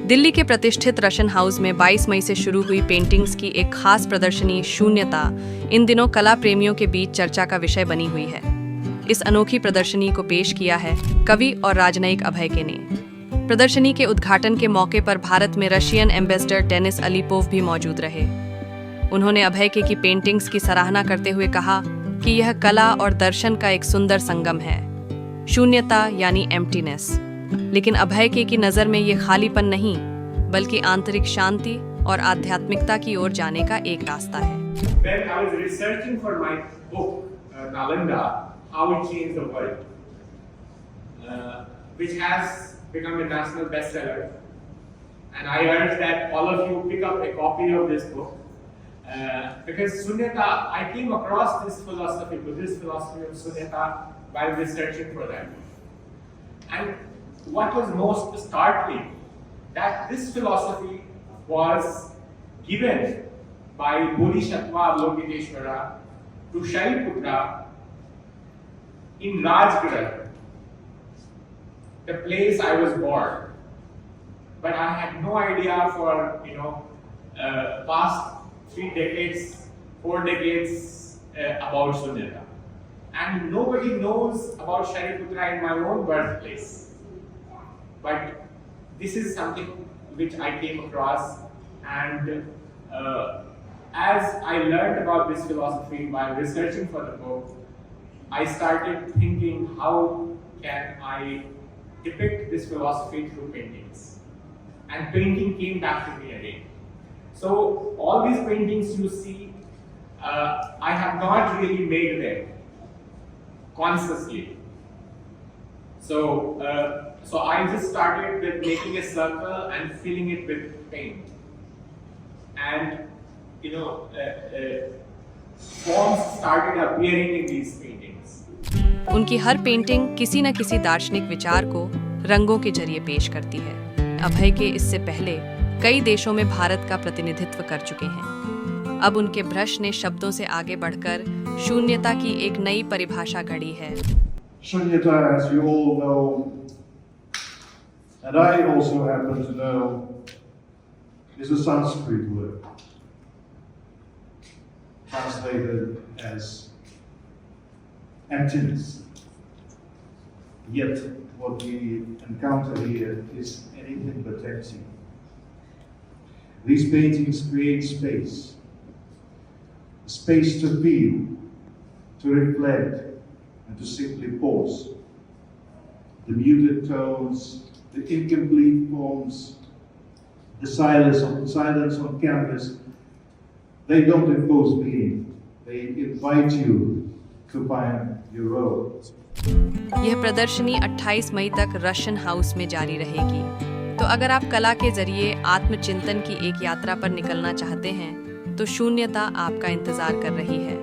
दिल्ली के प्रतिष्ठित Russian house में 22 मई से शुरू हुई पेंटिंग्स की एक खास प्रदर्शनी शून्यता इन दिनों कला प्रेमियों के बीच चर्चा का विषय बनी हुई है। इस अनोखी प्रदर्शनी को पेश किया है कवि और राजनयिक अभय ने। प्रदर्शनी के उद्घाटन के मौके पर भारत में रशियन एम्बेसडर डेनिस अलीपोव भी मौजूद रहे। उन्होंने अभय की पेंटिंग्स की सराहना करते हुए कहा कि यह कला और दर्शन का एक सुंदर संगम है, शून्यता यानी एम्प्टीनेस। लेकिन अभय की नज़र में ये खालीपन नहीं, बल्कि आंतरिक शांति और आध्यात्मिकता की ओर जाने का एक रास्ता है। When I was researching for my book, Nalanda, How It Changed the World, which has become a national bestseller, and I urge that all of you pick up a copy of this book, because Sunyata, I came across this philosophy, Buddhist philosophy of Sunyata, while researching for that book. And what was most startling, that this philosophy was given by Bodhisattva Avalokiteshvara to Shariputra in Rajgarh, the place I was born. But I had no idea for past 3 decades, 4 decades about Sunyata. And nobody knows about Shariputra in my own birthplace. But this is something which I came across, and as I learned about this philosophy while researching for the book, I started thinking, how can I depict this philosophy through paintings? And painting came back to me again. So all these paintings you see, I have not really made them consciously. So I just started with making a circle and filling it with paint. And forms started appearing in these paintings. उनकी हर painting किसी न किसी दार्शनिक विचार को रंगों के जरिए पेश करती है। अभय के इससे पहले कई देशों में भारत का प्रतिनिधित्व कर चुके हैं। अब उनके ब्रश ने शब्दों से आगे बढ़कर शून्यता की एक नई परिभाषा गढ़ी है। Shunyata, as you all know, and I also happen to know, is a Sanskrit word, translated as emptiness. Yet, what we encounter here is anything but empty. These paintings create space, a space to feel, to reflect, and to simply pause. The muted tones, the incomplete forms, the silence on canvas, they don't impose meaning. They invite you to find your own. यह प्रदर्शनी 28 मई तक Russian house में जारी रहेगी। तो अगर आप कला के जरिए आत्मचिंतन की एक यात्रा पर निकलना चाहते हैं, तो शून्यता आपका इंतजार कर रही है।